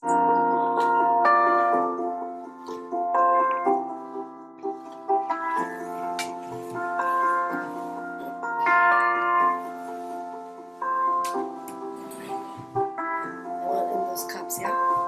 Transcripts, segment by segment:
All in those cups, yeah?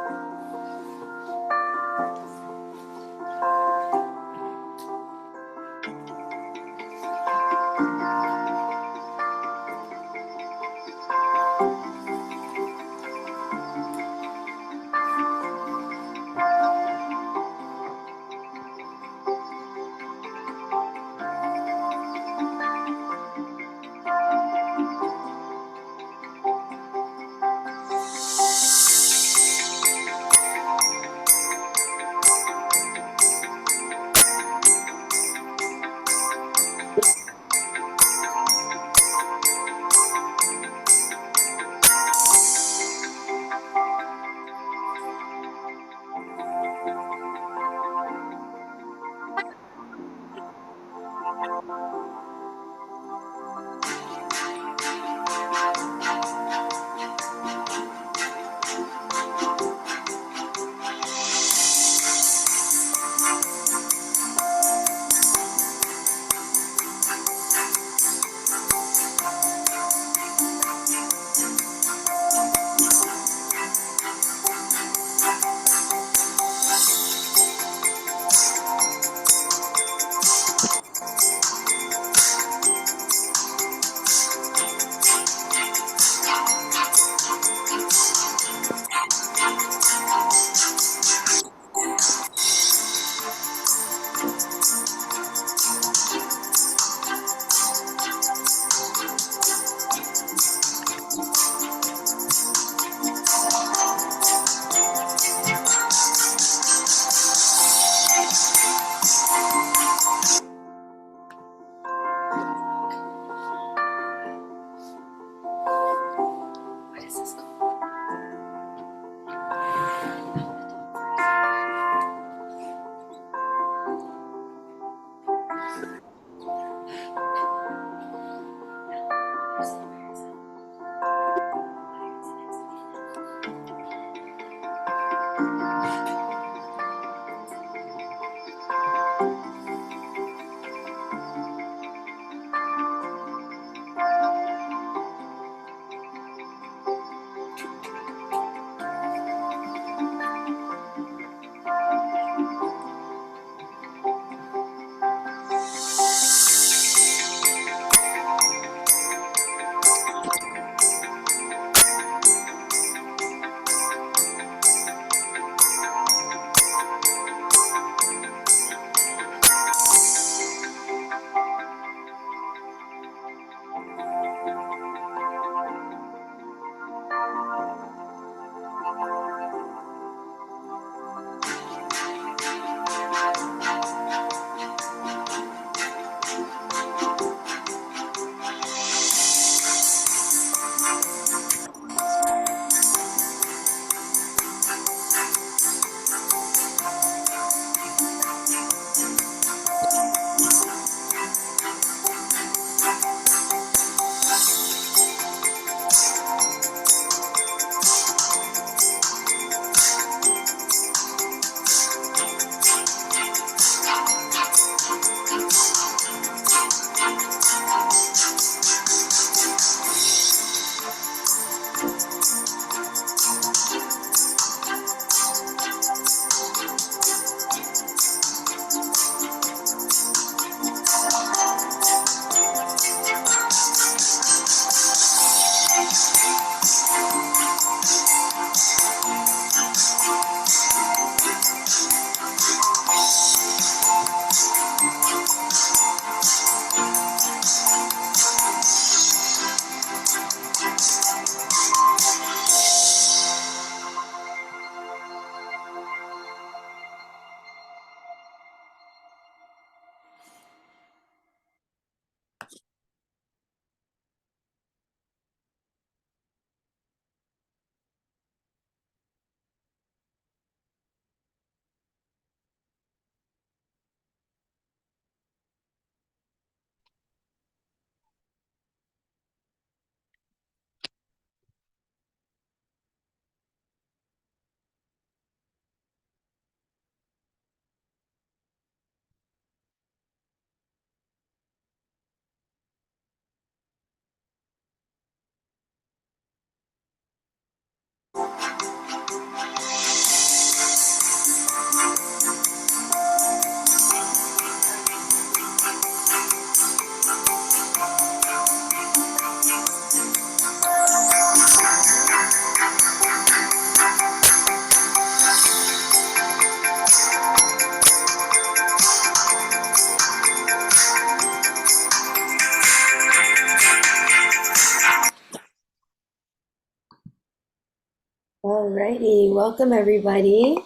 Alrighty, welcome everybody.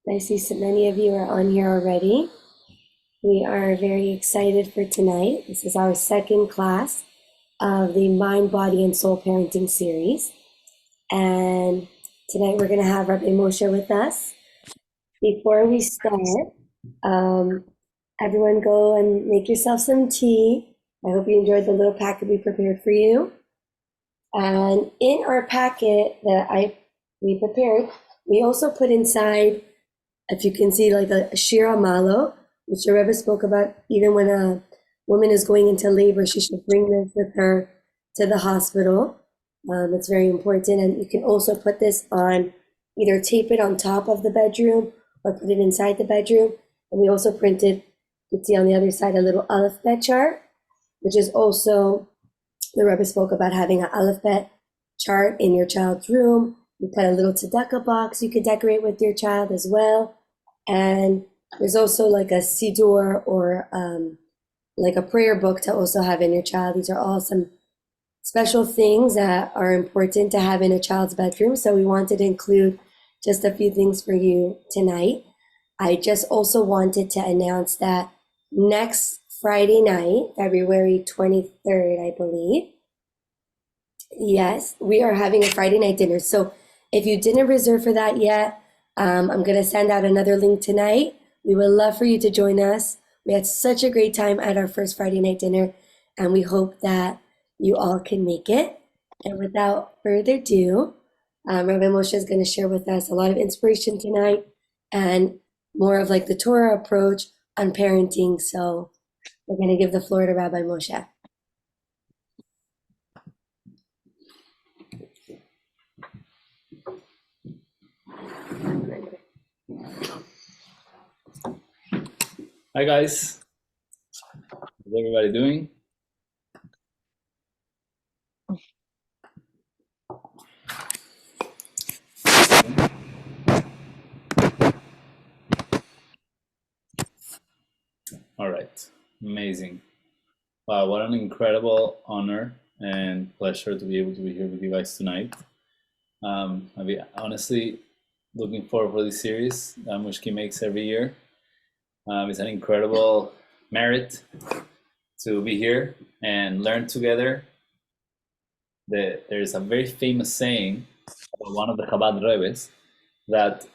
I see so many of you are on here already. We are very excited for tonight. This is our second class of the Mind, Body, and Soul Parenting series. And tonight we're going to have Rabbi Moshe with us. Before we start, everyone go and make yourself some tea. I hope you enjoyed the little packet we prepared for you. And in our packet that we prepared, we also put inside, if you can see, like a shira malo, which the Rebbe spoke about. Even when a woman is going into labor, she should bring this with her to the hospital. It's very important. And you can also put this on, either tape it on top of the bedroom or put it inside the bedroom. And we also printed, you can see on the other side, a little alphabet chart, which is also, the Rebbe spoke about having an alphabet chart in your child's room. You put a little tzedakah box you could decorate with your child as well. And there's also like a siddur or like a prayer book to also have in your child. These are all some special things that are important to have in a child's bedroom. So we wanted to include just a few things for you tonight. I just also wanted to announce that next Friday night, February 23rd, I believe. Yes, we are having a Friday night dinner. So if you didn't reserve for that yet, I'm going to send out another link tonight. We would love for you to join us. We had such a great time at our first Friday night dinner, and we hope that you all can make it. And without further ado, Rabbi Moshe is going to share with us a lot of inspiration tonight and more of like the Torah approach on parenting. So we're going to give the floor to Rabbi Moshe. Hi guys, how's everybody doing? All right, amazing. Wow, what an incredible honor and pleasure to be able to be here with you guys tonight. I'll be honestly looking forward for this series that Mushki makes every year. It's an incredible merit to be here and learn together. There's a very famous saying of one of the Chabad Rebbe's that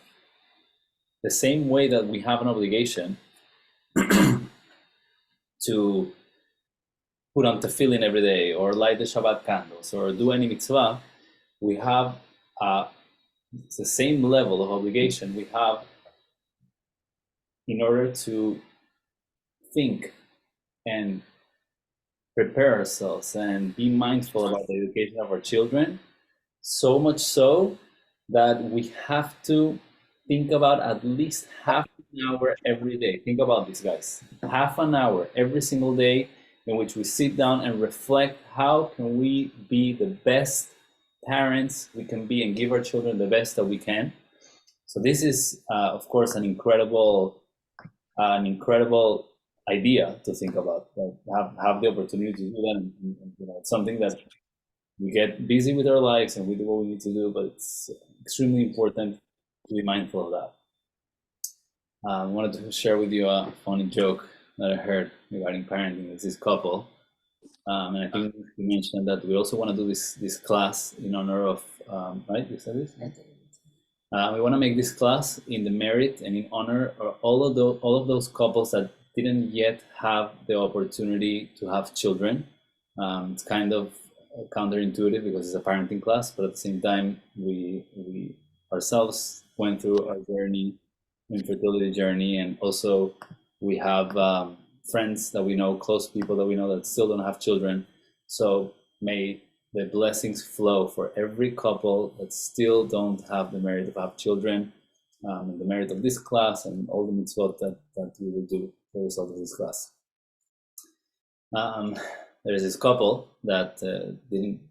the same way that we have an obligation to put on tefillin every day or light the Shabbat candles or do any mitzvah, we have the same level of obligation we have in order to think and prepare ourselves and be mindful about the education of our children, so much so that we have to think about at least half an hour every day. Think about this, guys. Half an hour every single day in which we sit down and reflect how can we be the best parents we can be and give our children the best that we can. So this is, of course, an incredible idea to think about. Have the opportunity to do that, and it's something that we get busy with our lives and we do what we need to do, but it's extremely important to be mindful of that. I wanted to share with you a funny joke that I heard regarding parenting. It's this couple, and I think you mentioned that we also want to do this class in honor of, right? You said this? We want to make this class in the merit and in honor of all of those couples that didn't yet have the opportunity to have children. It's kind of counterintuitive because it's a parenting class, but at the same time, we ourselves went through our journey, infertility journey, and also we have friends that we know, close people that we know that still don't have children. So may the blessings flow for every couple that still don't have the merit of have children, and the merit of this class and all the mitzvot that we will do for the result of this class. There's this couple that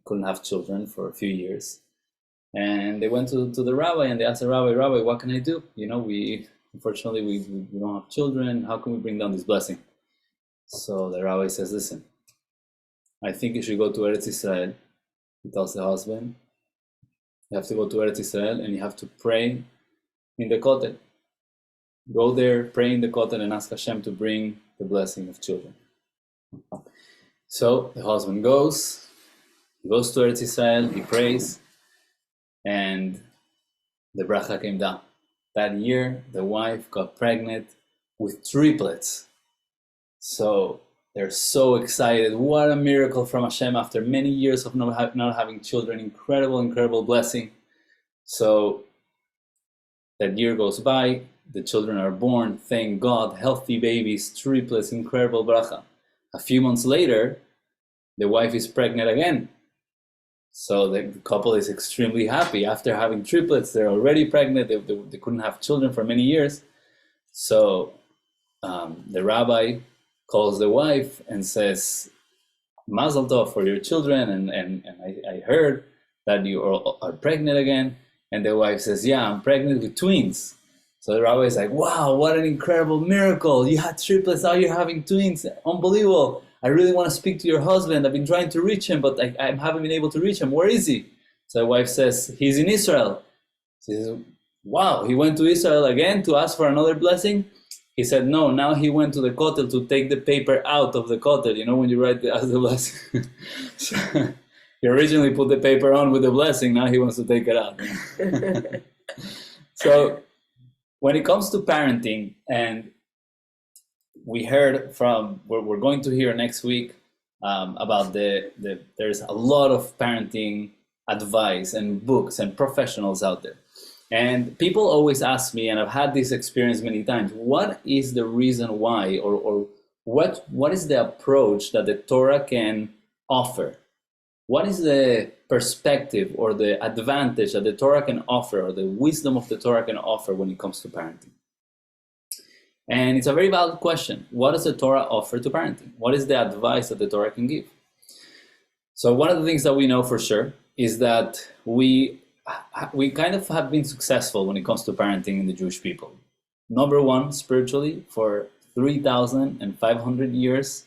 couldn't have children for a few years, and they went to the rabbi and they asked the rabbi, what can I do? Unfortunately we don't have children. How can we bring down this blessing? So the rabbi says, listen, I think you should go to Eretz Israel. He tells the husband, you have to go to Eretz Israel and you have to pray in the Kotel. Go there, pray in the Kotel and ask Hashem to bring the blessing of children. So the husband goes to Eretz Israel, he prays, and the bracha came down. That year, the wife got pregnant with triplets. So they're so excited. What a miracle from Hashem after many years of not having children. Incredible blessing. So that year goes by. The children are born. Thank God. Healthy babies, triplets, incredible bracha. A few months later, the wife is pregnant again. So the couple is extremely happy. After having triplets, they're already pregnant. They couldn't have children for many years. So the rabbi calls the wife and says, Mazel tov for your children, and I heard that you are pregnant again. And the wife says, yeah, I'm pregnant with twins. So the rabbi is like, wow, what an incredible miracle. You had triplets, now you're having twins. Unbelievable. I really want to speak to your husband. I've been trying to reach him, but I haven't been able to reach him. Where is he? So the wife says, he's in Israel. She says, wow, he went to Israel again to ask for another blessing? He said, no, now he went to the Kotel to take the paper out of the Kotel. You know, when you write the blessing. So, he originally put the paper on with the blessing, now he wants to take it out. So when it comes to parenting, and we heard from, we're going to hear next week about there's a lot of parenting advice and books and professionals out there. And people always ask me, and I've had this experience many times, what is the reason why, or what is the approach that the Torah can offer? What is the perspective or the advantage that the Torah can offer, or the wisdom of the Torah can offer when it comes to parenting? And it's a very valid question. What does the Torah offer to parenting? What is the advice that the Torah can give? So one of the things that we know for sure is that we kind of have been successful when it comes to parenting in the Jewish people. Number one, spiritually, for 3,500 years,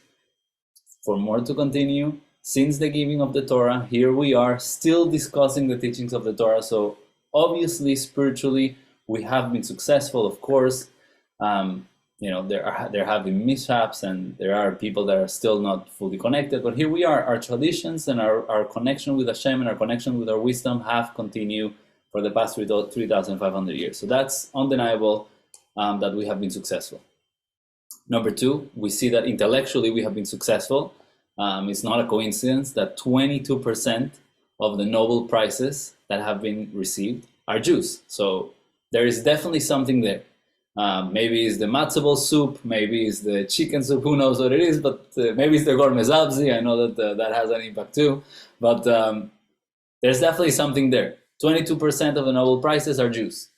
for more to continue, since the giving of the Torah, here we are still discussing the teachings of the Torah. So obviously, spiritually, we have been successful, of course. There have been mishaps, and there are people that are still not fully connected. But here we are. Our traditions and our connection with Hashem and our connection with our wisdom have continued for the past 3,500 years. So that's undeniable that we have been successful. Number two, we see that intellectually we have been successful. It's not a coincidence that 22% of the Nobel Prizes that have been received are Jews. So there is definitely something there. Maybe it's the matzo ball soup, maybe it's the chicken soup, who knows what it is, but maybe it's the gourmet zabzi. I know that that has an impact too, but there's definitely something there. 22% of the Nobel Prizes are Jews.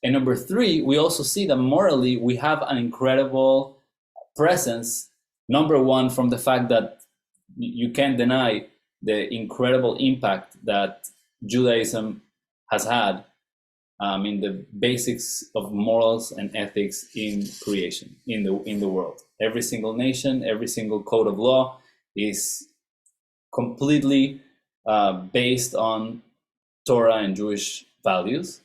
And number three, we also see that morally we have an incredible presence. Number one, from the fact that you can't deny the incredible impact that Judaism has had in the basics of morals and ethics in creation, in the world. Every single nation, every single code of law is completely based on Torah and Jewish values.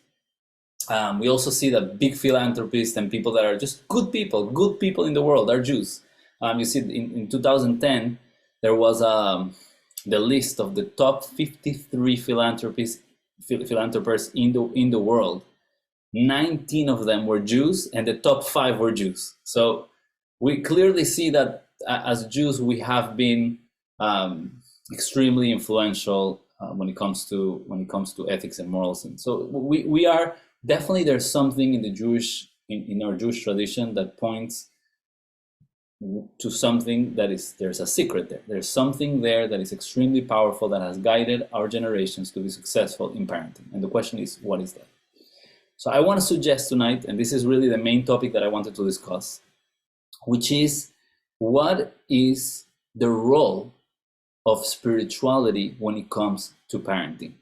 We also see that big philanthropists and people that are just good people in the world are Jews. You see, in 2010, there was the list of the top 53 philanthropists in the world. 19 of them were Jews, and the top 5 were Jews. So we clearly see that as Jews we have been extremely influential when it comes to ethics and morals. And so we are definitely, there's something in the in our Jewish tradition that points to something that is, there's a secret there. There's something there that is extremely powerful that has guided our generations to be successful in parenting. And the question is, what is that? So I want to suggest tonight, and this is really the main topic that I wanted to discuss, which is, what is the role of spirituality when it comes to parenting?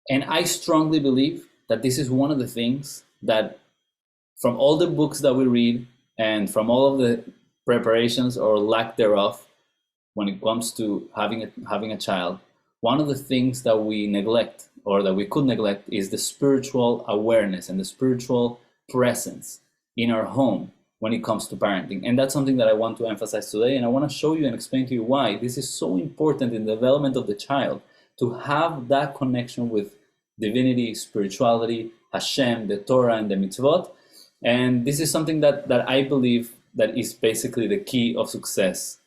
And I strongly believe that this is one of the things that, from all the books that we read and from all of the preparations or lack thereof when it comes to having a child, one of the things that we neglect, or that we could neglect, is the spiritual awareness and the spiritual presence in our home when it comes to parenting. And that's something that I want to emphasize today, and I want to show you and explain to you why this is so important in the development of the child, to have that connection with divinity, spirituality, Hashem, the Torah, and the mitzvot. And this is something that I believe that is basically the key of success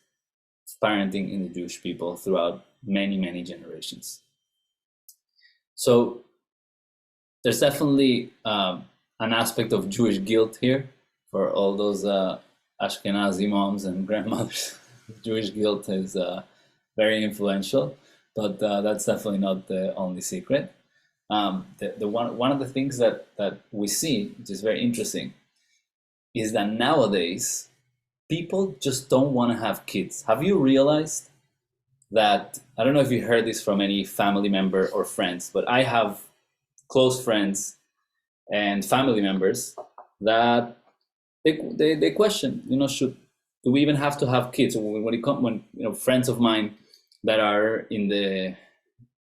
of parenting in the Jewish people throughout many, many generations. So there's definitely an aspect of Jewish guilt here for all those Ashkenazi moms and grandmothers. Jewish guilt is very influential, but that's definitely not the only secret. One of the things that we see, which is very interesting, is that nowadays people just don't want to have kids. Have you realized that? I don't know if you heard this from any family member or friends, but I have close friends and family members that they question, do we even have to have kids? When friends of mine that are in the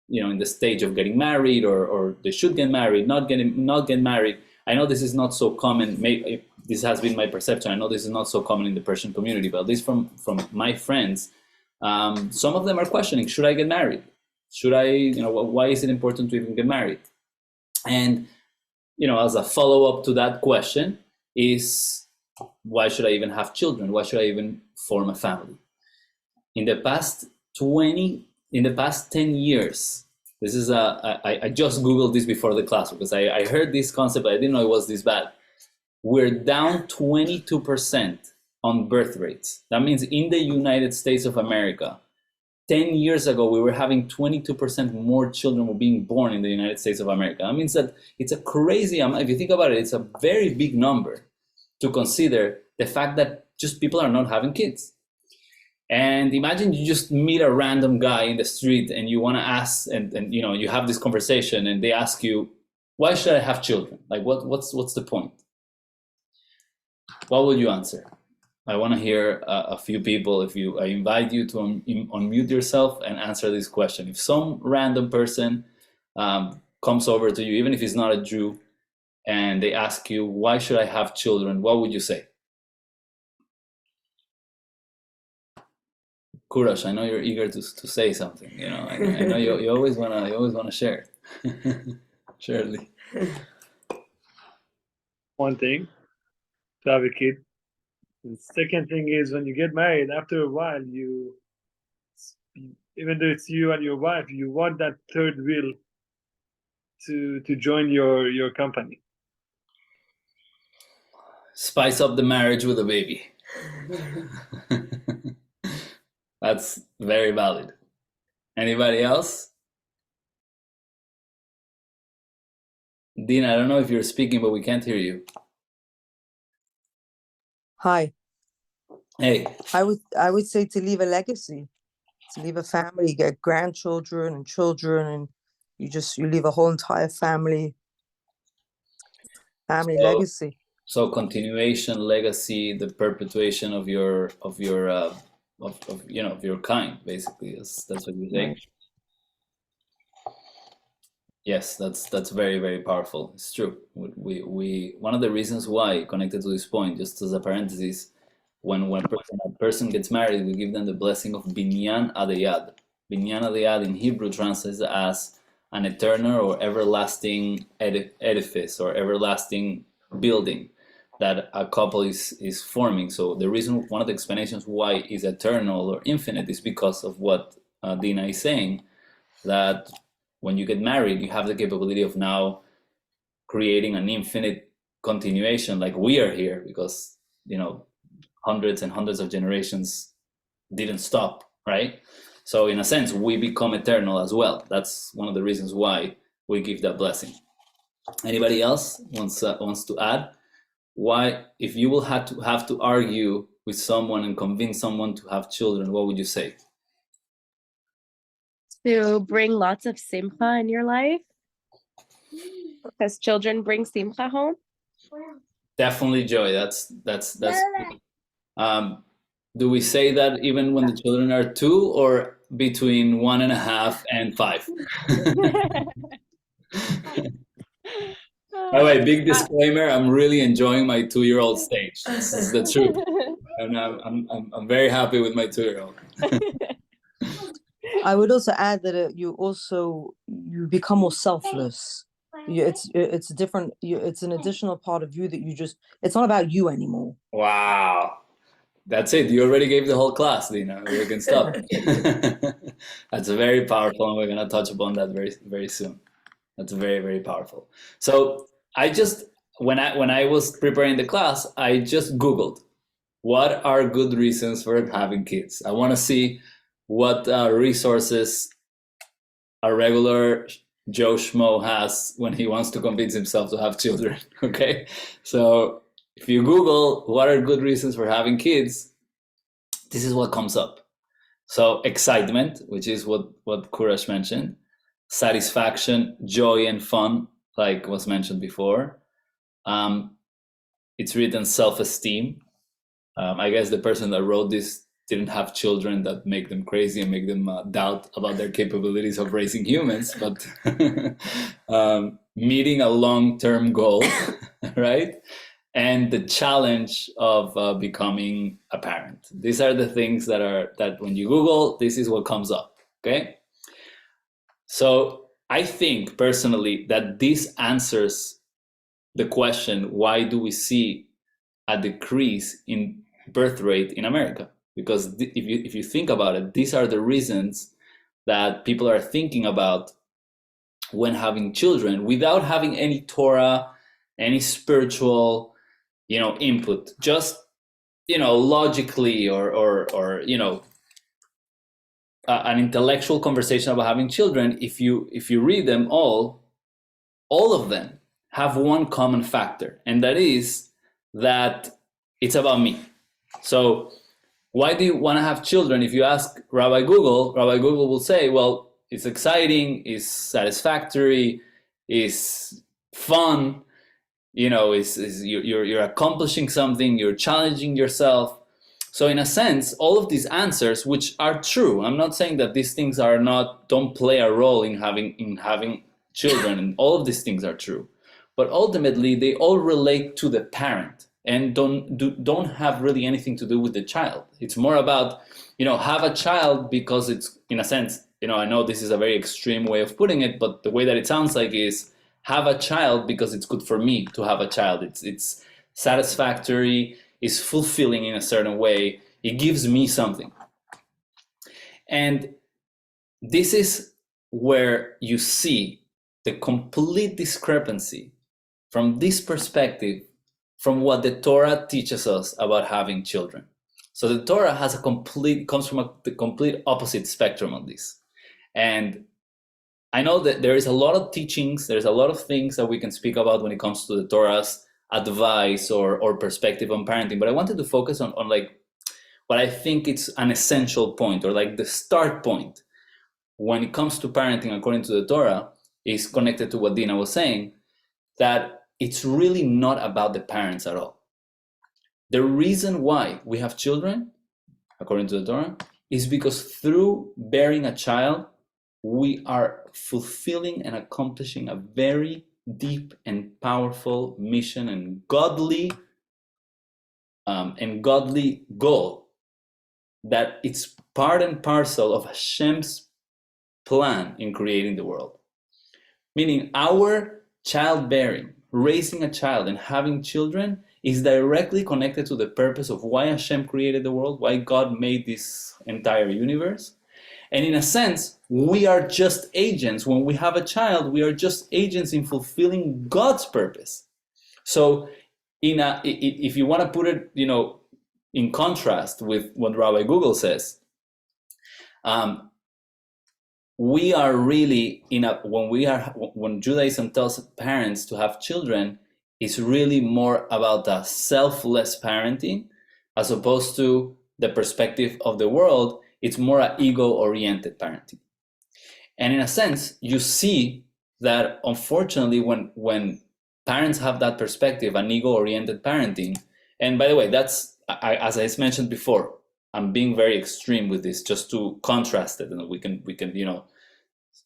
in the stage of getting married, or they should get married, not get married. I know this is not so common. Maybe this has been my perception. I know this is not so common in the Persian community, but at least from my friends, some of them are questioning: should I get married? Should I? Why is it important to even get married? And as a follow-up to that question is, why should I even have children? Why should I even form a family? In the past 10 years, this is I just Googled this before the class because I heard this concept, but I didn't know it was this bad. We're down 22% on birth rates. That means in the United States of America, 10 years ago, we were having 22% more children were being born in the United States of America. That means that it's a crazy amount. If you think about it, it's a very big number to consider the fact that just people are not having kids. And imagine you just meet a random guy in the street and you want to ask, and you have this conversation and they ask you, why should I have children? Like, what's the point? What would you answer? I want to hear a few people. I invite you to unmute yourself and answer this question. If some random person comes over to you, even if he's not a Jew, and they ask you, why should I have children? What would you say? Kurash, I know you're eager to say something. I know you always wanna share. Surely. One thing, to have a kid. The second thing is, when you get married, after a while, even though it's you and your wife, you want that third wheel to join your company. Spice up the marriage with a baby. That's very valid. Anybody else? Dina, I don't know if you're speaking, but we can't hear you. Hi. Hey. I would say to leave a legacy, to leave a family, get grandchildren and children, and you leave a whole entire family legacy. So continuation, legacy, the perpetuation of your kind, basically. That's what you're saying. Right. Yes, that's very, very powerful. It's true. We one of the reasons why, connected to this point, just as a parenthesis, when a person gets married, we give them the blessing of binyan adayad. Binyan adayad in Hebrew translates as an eternal or everlasting edifice or everlasting building that a couple is forming. So the reason, one of the explanations why is eternal or infinite, is because of what Dina is saying, that when you get married, you have the capability of now creating an infinite continuation, like we are here, because hundreds and hundreds of generations didn't stop, right? So in a sense, we become eternal as well. That's one of the reasons why we give that blessing. Anybody else wants to add? Why, if you will have to argue with someone and convince someone to have children, what would you say? To bring lots of simcha in your life, because children bring simcha home. Definitely joy. That's do we say that even when the children are 2 or between 1.5 and 5? By the way, big disclaimer, I'm really enjoying my 2-year-old stage. This is the truth. And I'm very happy with my 2-year-old. I would also add that you become more selfless. It's different. It's an additional part of you that it's not about you anymore. Wow. That's it. You already gave the whole class, Dina. We can stop. That's very powerful, and we're going to touch upon that very, very soon. That's very, very powerful. So I just, when I was preparing the class, I just Googled, what are good reasons for having kids? I want to see what resources a regular Joe Schmo has when he wants to convince himself to have children, okay? So if you Google what are good reasons for having kids, this is what comes up. So excitement, which is what Kurash mentioned, satisfaction, joy, and fun, like was mentioned before. It's written self-esteem. I guess the person that wrote this didn't have children that make them crazy and make them doubt about their capabilities of raising humans, but meeting a long-term goal, right? And the challenge of becoming a parent. These are the things that when you Google, this is what comes up, okay? So I think personally that this answers the question, why do we see a decrease in birth rate in America? Because if you think about it, these are the reasons that people are thinking about when having children without having any Torah, any spiritual, input, just, logically or an intellectual conversation about having children. If you read them all of them have one common factor, and that is that it's about me. So why do you want to have children? If you ask Rabbi Google will say, well, it's exciting, it's satisfactory, it's fun, you're accomplishing something, you're challenging yourself. So in a sense, all of these answers, which are true, I'm not saying that these things don't play a role in having children, and all of these things are true, but ultimately they all relate to the parent and don't have really anything to do with the child. It's more about, have a child because it's, in a sense, I know this is a very extreme way of putting it, but the way that it sounds like is have a child because it's good for me to have a child. It's satisfactory, it's fulfilling in a certain way, it gives me something. And this is where you see the complete discrepancy from this perspective from what the Torah teaches us about having children. So the Torah comes from the complete opposite spectrum on this. And I know that there is a lot of teachings, there's a lot of things that we can speak about when it comes to the Torah's advice or perspective on parenting, but I wanted to focus on like what I think it's an essential point, or like the start point when it comes to parenting according to the Torah, is connected to what Dina was saying, that it's really not about the parents at all. The reason why we have children, according to the Torah, is because through bearing a child, we are fulfilling and accomplishing a very deep and powerful mission and godly goal, that it's part and parcel of Hashem's plan in creating the world. Meaning our childbearing, raising a child and having children is directly connected to the purpose of why Hashem created the world, why God made this entire universe. And in a sense, we are just agents. When we have a child, we are just agents in fulfilling God's purpose. So if you want to put it, in contrast with what Rabbi Google says, we are really when Judaism tells parents to have children, it's really more about a selfless parenting as opposed to the perspective of the world. It's more an ego-oriented parenting. And in a sense, you see that unfortunately when parents have that perspective, an ego-oriented parenting, and by the way, that's, as I mentioned before, I'm being very extreme with this just to contrast it, and we can,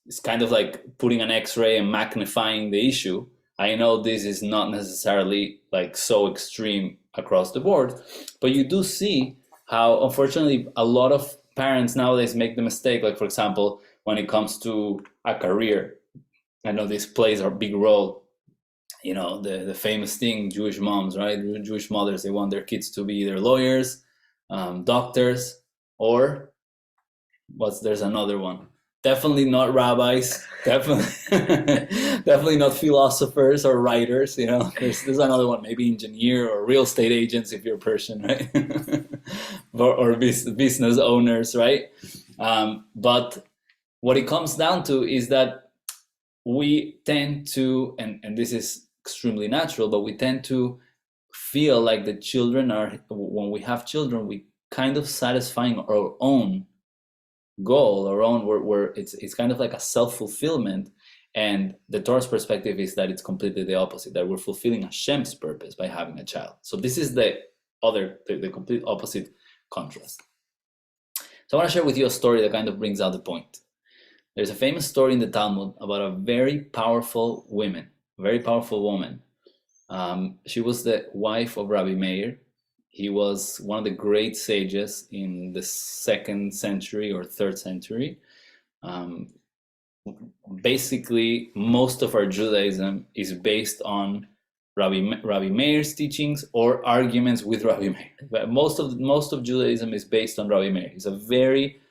it's kind of like putting an X-ray and magnifying the issue. I know this is not necessarily like so extreme across the board, but you do see how unfortunately a lot of parents nowadays make the mistake, like for example, when it comes to a career. I know this plays a big role. The famous thing, Jewish moms, right? Jewish mothers, they want their kids to be either lawyers, doctors, or there's another one. Definitely not rabbis. Definitely not philosophers or writers. There's another one, maybe engineer or real estate agents if you're Persian, right? or business owners, right? But what it comes down to is that we tend to, and this is extremely natural, but we tend to feel like the children are, when we have children, we kind of satisfying our own goal, where it's kind of like a self-fulfillment. And the Torah's perspective is that it's completely the opposite, that we're fulfilling Hashem's purpose by having a child. So this is the complete opposite contrast. So I want to share with you a story that kind of brings out the point. There's a famous story in the Talmud about a very powerful woman. She was the wife of Rabbi Meir. He was one of the great sages in the 2nd century or 3rd century. Basically, most of our Judaism is based on Rabbi Meir's teachings or arguments with Rabbi Meir. But most of Judaism is based on Rabbi Meir. He's a very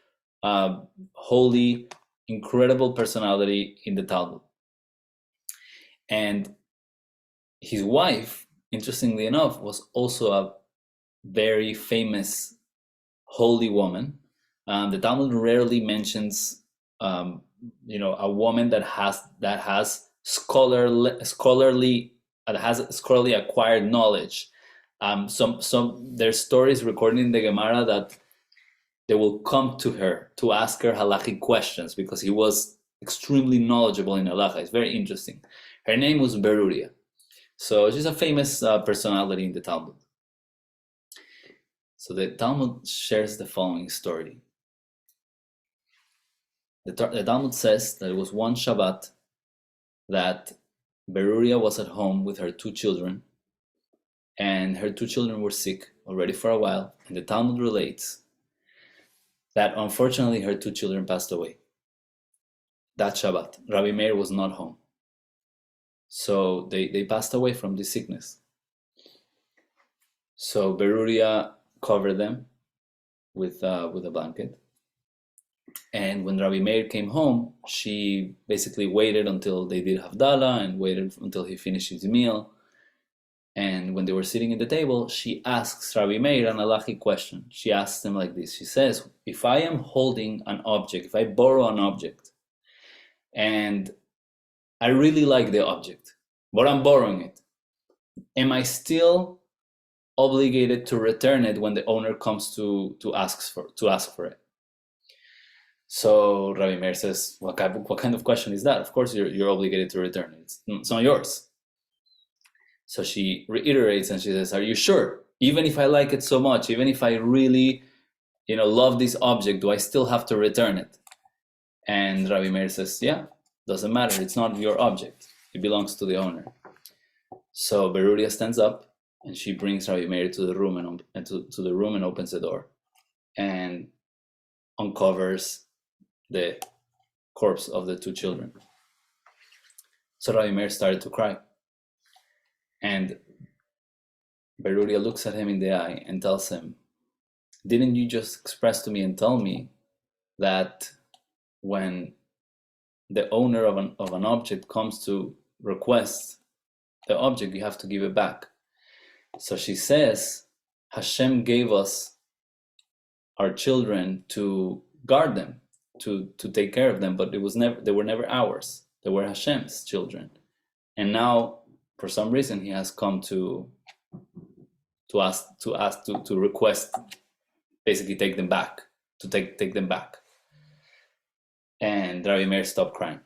holy, incredible personality in the Talmud. And his wife, interestingly enough, was also a very famous holy woman. The Talmud rarely mentions a woman that has scholarly acquired knowledge. There's stories recorded in the Gemara that they will come to her to ask her halachic questions because he was extremely knowledgeable in halacha. It's very interesting. Her name was Beruria. So she's a famous personality in the Talmud. So the Talmud shares the following story. The Talmud says that it was one Shabbat that Beruria was at home with her 2 children, and her 2 children were sick already for a while, and the Talmud relates that unfortunately her 2 children passed away. That Shabbat, Rabbi Meir was not home. So they passed away from this sickness. So Beruria covered them with a blanket. And when Rabbi Meir came home, she basically waited until they did Havdalah and waited until he finished his meal. And when they were sitting at the table, she asks Rabbi Meir an halachic question. She asks him like this. She says, if I am holding an object, if I borrow an object, and I really like the object, but I'm borrowing it, am I still obligated to return it when the owner comes to ask for it? So Rabbi Meir says, what kind of question is that? Of course you're obligated to return it. It's not yours. So she reiterates and she says, are you sure? Even if I like it so much, even if I really, love this object, do I still have to return it? And Rabbi Meir says, yeah, doesn't matter. It's not your object. It belongs to the owner. So Beruria stands up and she brings Rabbi Meir to the room and opens the door and uncovers the corpse of the 2 children. So Rabbi Meir started to cry. And Beruria looks at him in the eye and tells him, didn't you just express to me and tell me that when the owner of an object comes to request the object, you have to give it back? So she says, Hashem gave us our children to guard them, to take care of them, but they were never ours. They were Hashem's children. And now, for some reason, he has come to request, basically take them back, to take them back. And Rabbi Meir stopped crying.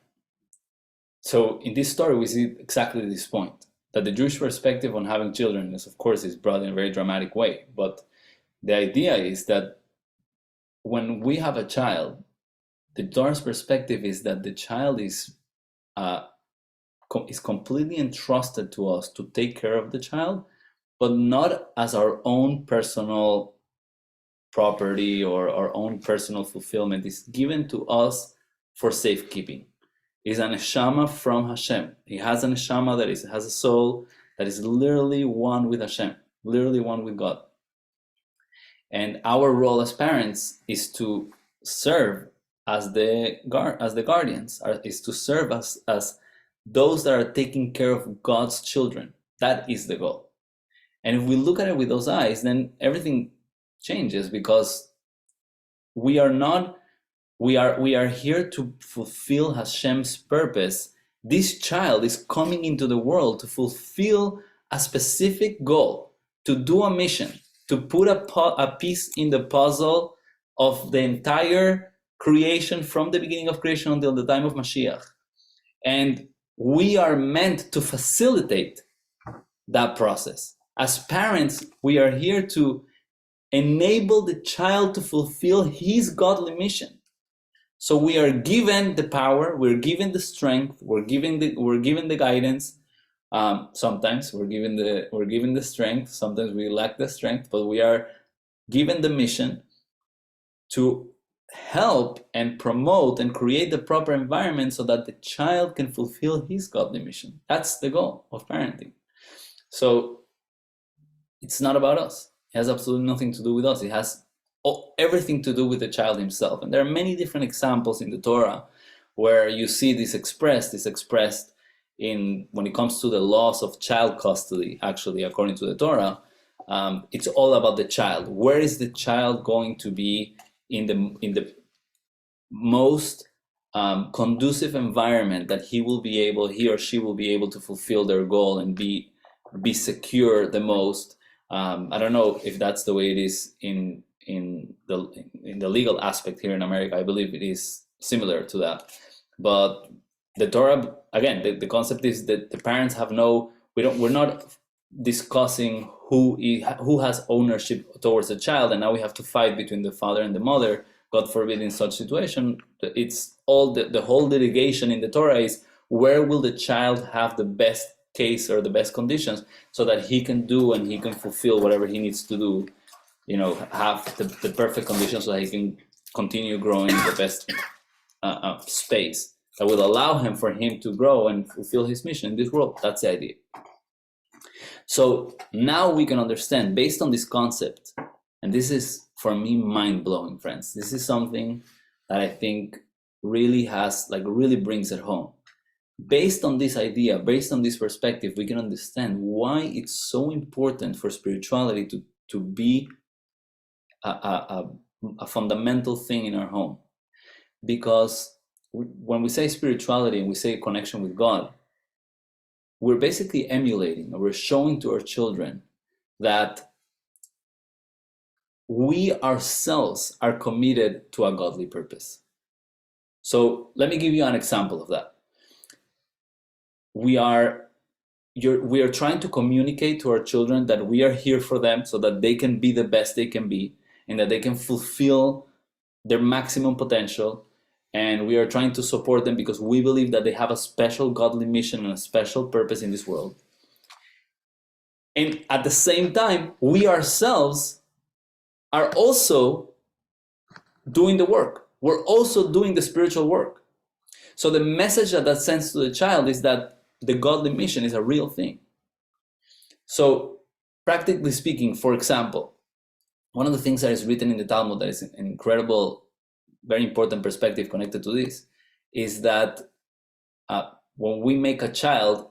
So in this story, we see exactly this point, that the Jewish perspective on having children is, of course, is brought in a very dramatic way. But the idea is that when we have a child, the Torah's perspective is that the child is completely entrusted to us to take care of the child, but not as our own personal property or our own personal fulfillment. It's given to us for safekeeping. It's an neshama from Hashem. He has a neshama that has a soul that is literally one with Hashem, literally one with God. And our role as parents is to serve as the guardians, is to serve as those that are taking care of God's children. That is the goal. And if we look at it with those eyes, then everything changes, because we are here to fulfill Hashem's purpose. This child is coming into the world to fulfill a specific goal, to do a mission, to put a piece in the puzzle of the entire creation, from the beginning of creation until the time of Mashiach. And we are meant to facilitate that process. As parents, we are here to enable the child to fulfill his godly mission. So we are given the power, we're given the strength, we're given the guidance. Sometimes we're given the strength, sometimes we lack the strength, but we are given the mission to help and promote and create the proper environment so that the child can fulfill his godly mission. That's the goal of parenting. So it's not about us. It has absolutely nothing to do with us. It has everything to do with the child himself. And there are many different examples in the Torah where you see this expressed in, when it comes to the laws of child custody, actually, according to the Torah. It's all about the child. Where is the child going to be in the most conducive environment that he or she will be able to fulfill their goal and be secure the most? I don't know if that's the way it is in the legal aspect here in America. I believe it is similar to that. But the Torah, again, the concept is that the parents have we're not discussing who has ownership towards the child, and now we have to fight between the father and the mother. God forbid, in such situation, it's all the whole litigation in the Torah is, where will the child have the best case or the best conditions so that he can do and he can fulfill whatever he needs to do, have the perfect conditions so that he can continue growing in the best space that will allow for him to grow and fulfill his mission in this world. That's the idea. So now we can understand, based on this concept, and this is, for me, mind-blowing, friends. This is something that I think really brings it home. Based on this idea, based on this perspective, we can understand why it's so important for spirituality to be a fundamental thing in our home. Because when we say spirituality and we say connection with God, we're basically emulating, or we're showing to our children that we ourselves are committed to a godly purpose. So let me give you an example of that. We are trying to communicate to our children that we are here for them so that they can be the best they can be and that they can fulfill their maximum potential. And we are trying to support them because we believe that they have a special godly mission and a special purpose in this world. And at the same time, we ourselves are also doing the work. We're also doing the spiritual work. So the message that sends to the child is that the godly mission is a real thing. So practically speaking, for example, one of the things that is written in the Talmud that is an incredible, very important perspective connected to this is that when we make a child,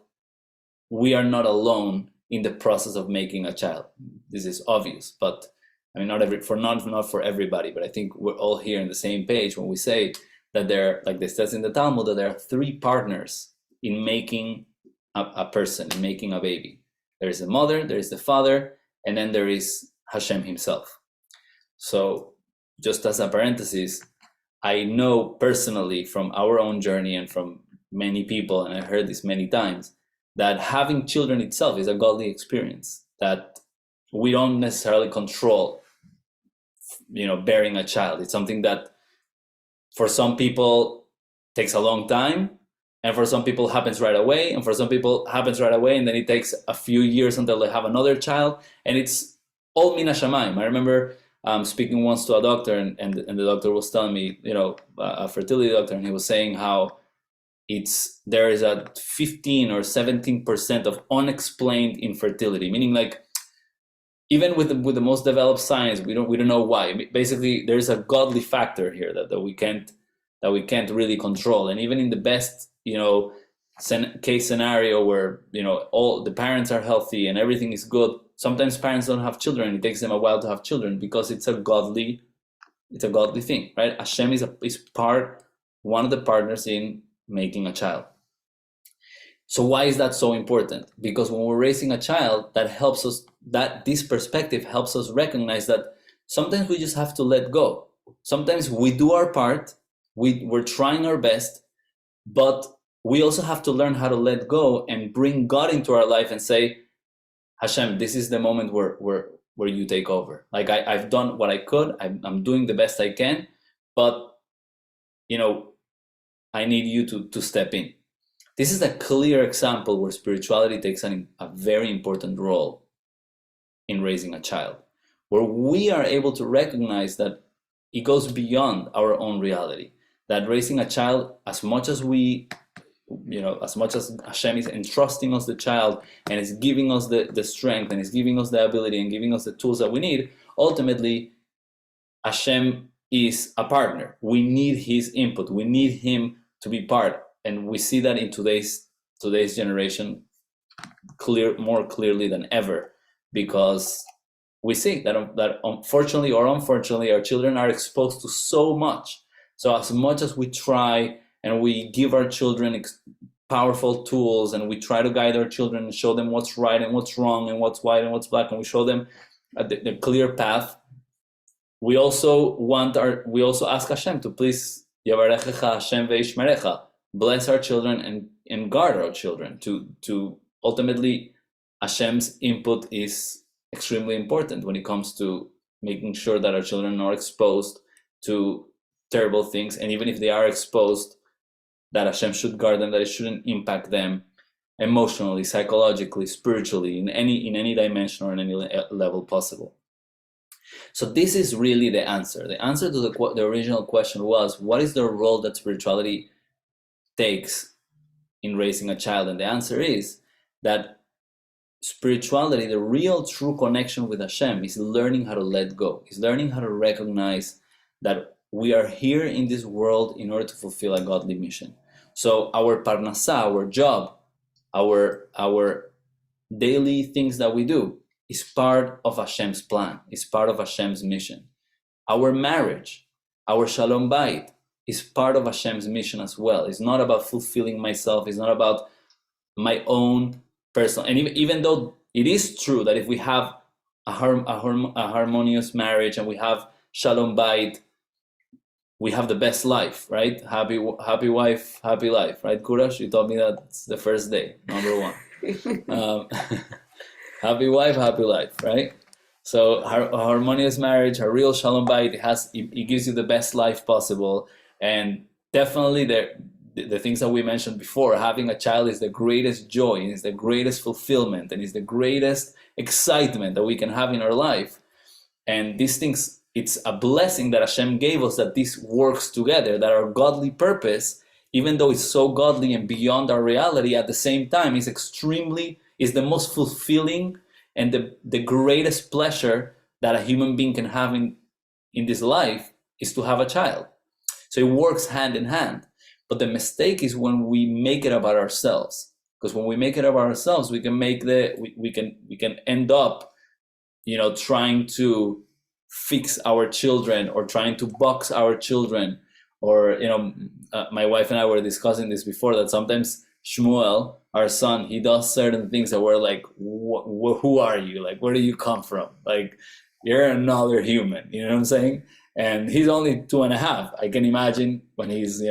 we are not alone in the process of making a child. This is obvious, but I mean, not for everybody, but I think we're all here on the same page when we say that there, like this says in the Talmud, that there are three partners in making a person, in making a baby. There is the mother, there is the father, and then there is Hashem himself. So just as a parenthesis, I know personally from our own journey and from many people, and I've heard this many times, that having children itself is a godly experience, that we don't necessarily control, bearing a child. It's something that for some people takes a long time, and for some people happens right away, and for some people happens right away, and then it takes a few years until they have another child, and it's all min hashamayim. I remember speaking once to a doctor, and the doctor was telling me, a fertility doctor, and he was saying how there is a 15 or 17% of unexplained infertility, meaning like even with the most developed science, we don't know why. Basically, there's a godly factor here that we can't really control, and even in the best case scenario where all the parents are healthy and everything is good, sometimes parents don't have children. It takes them a while to have children because it's a godly thing, right? Hashem is one of the partners in making a child. So why is that so important? Because when we're raising a child, that helps us, that this perspective helps us recognize that sometimes we just have to let go. Sometimes we do our part, we're trying our best, but we also have to learn how to let go and bring God into our life and say, Hashem, this is the moment where you take over. Like I've done what I could, I'm doing the best I can, but I need you to step in. This is a clear example where spirituality takes a very important role in raising a child, where we are able to recognize that it goes beyond our own reality, that raising a child, as much as Hashem is entrusting us the child and is giving us the strength and is giving us the ability and giving us the tools that we need, ultimately Hashem is a partner. We need his input. We need him to be part. And we see that in today's generation more clearly than ever, because we see that unfortunately or unfortunately our children are exposed to so much. So as much as we try and we give our children powerful tools and we try to guide our children and show them what's right and what's wrong and what's white and what's black, and we show them the clear path, we also ask Hashem to please Yavarechecha Hashem ve'ishmerecha, bless our children and guard our children. To ultimately, Hashem's input is extremely important when it comes to making sure that our children are exposed to terrible things, and even if they are exposed, that Hashem should guard them, that it shouldn't impact them emotionally, psychologically, spiritually, in any dimension or in any level possible. So this is really the answer. The answer to the original question was, what is the role that spirituality takes in raising a child? And the answer is that spirituality, the real true connection with Hashem, is learning how to let go, is learning how to recognize that we are here in this world in order to fulfill a godly mission. So our parnasa, our job, our daily things that we do is part of Hashem's plan, is part of Hashem's mission. Our marriage, our shalom bayit, is part of Hashem's mission as well. It's not about fulfilling myself. It's not about my own personal. And even though it is true that if we have a harmonious marriage and we have shalom bayit, we have the best life, right? Happy wife, happy life, right? Kurash, you told me that it's the first day, number one. Happy wife, happy life, right? So a harmonious marriage, a real shalom bayit, it gives you the best life possible. And definitely the things that we mentioned before, having a child is the greatest joy, and is the greatest fulfillment, and is the greatest excitement that we can have in our life. And these things, it's a blessing that Hashem gave us, that this works together, that our godly purpose, even though it's so godly and beyond our reality, at the same time is the most fulfilling and the greatest pleasure that a human being can have in this life is to have a child. So it works hand in hand. But the mistake is when we make it about ourselves. Because when we make it about ourselves, we can make we can end up, trying to fix our children or trying to box our children, or my wife and I were discussing this before, that sometimes Shmuel, our son, he does certain things that we're like, who are you? Like, where do you come from? Like, you're another human, you know what I'm saying? And he's only 2.5. I can imagine when he's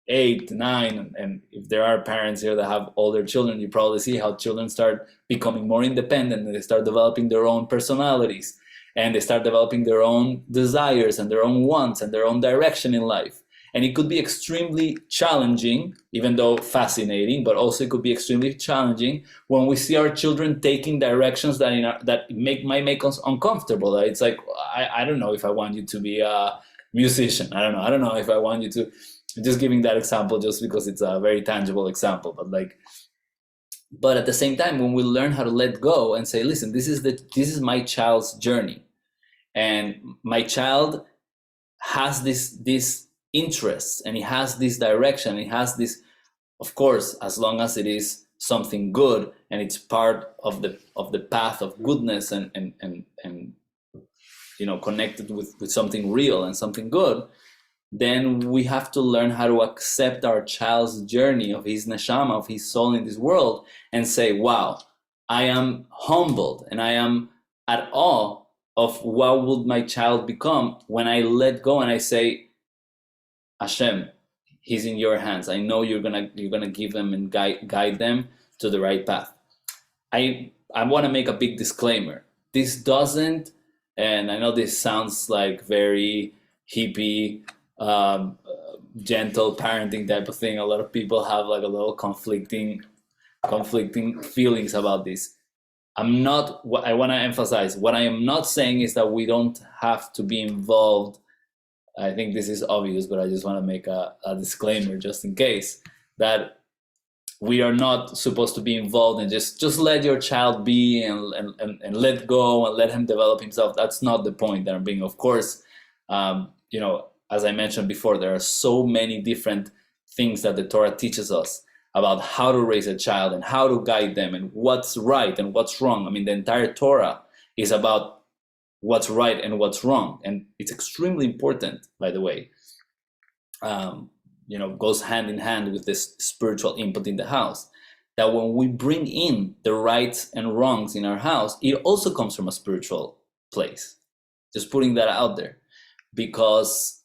8, 9, and if there are parents here that have older children, you probably see how children start becoming more independent, and they start developing their own personalities, and they start developing their own desires and their own wants and their own direction in life. And it could be extremely challenging, even though fascinating, but also it could be extremely challenging when we see our children taking directions that might make us uncomfortable. It's like, I don't know if I want you to be a musician. I don't know if I want you to, just giving that example just because it's a very tangible example, but at the same time, when we learn how to let go and say, listen, this is my child's journey, and my child has this interests, and he has this direction, he has this, of course, as long as it is something good and it's part of the path of goodness and connected with something real and something good, then we have to learn how to accept our child's journey of his neshama, of his soul in this world, and say, wow, I am humbled and I am at awe of what would my child become when I let go and I say, Hashem, he's in your hands. I know you're gonna give them and guide them to the right path. I want to make a big disclaimer. This doesn't, and I know this sounds like very hippie, gentle parenting type of thing. A lot of people have like a little conflicting feelings about this. I want to emphasize, what I am not saying is that we don't have to be involved. I think this is obvious, but I just want to make a disclaimer just in case, that we are not supposed to be involved and just let your child be and let go and let him develop himself. That's not the point that I'm bringing. Of course, as I mentioned before, there are so many different things that the Torah teaches us about how to raise a child and how to guide them and what's right and what's wrong. I mean, the entire Torah is about what's right and what's wrong, and it's extremely important, by the way. Goes hand in hand with this spiritual input in the house, that when we bring in the rights and wrongs in our house, it also comes from a spiritual place. Just putting that out there, because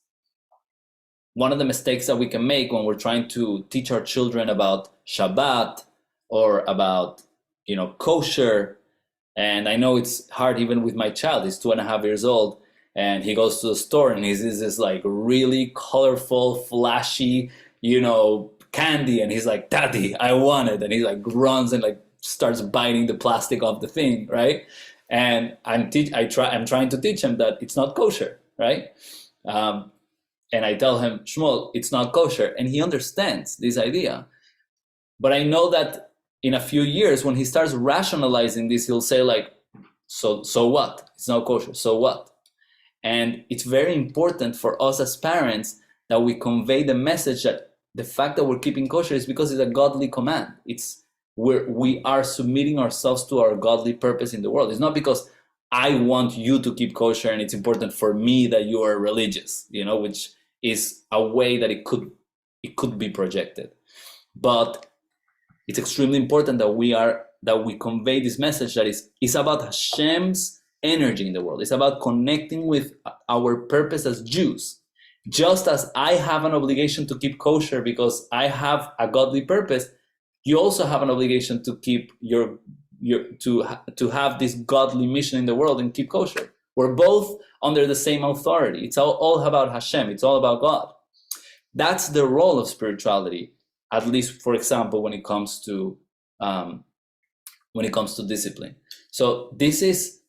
one of the mistakes that we can make when we're trying to teach our children about Shabbat or about kosher, and I know it's hard even with my child. He's 2.5 years old, and he goes to the store and he sees this like really colorful, flashy, candy, and he's like, "Daddy, I want it!" And he like runs and like starts biting the plastic off the thing, right? And I'm trying to teach him that it's not kosher, right? And I tell him, Shmuel, it's not kosher, and he understands this idea. But I know that in a few years, when he starts rationalizing this, he'll say like, so what? It's not kosher, so what? And it's very important for us as parents that we convey the message that the fact that we're keeping kosher is because it's a godly command. We are submitting ourselves to our godly purpose in the world. It's not because I want you to keep kosher and it's important for me that you are religious, which is a way that it could be projected. But it's extremely important that we convey this message that it's about Hashem's energy in the world. It's about connecting with our purpose as Jews. Just as I have an obligation to keep kosher because I have a godly purpose, you also have an obligation to keep to have this godly mission in the world and keep kosher. We're both under the same authority. It's all about Hashem. It's all about God. That's the role of spirituality, at least, for example, when it comes to discipline. So this is,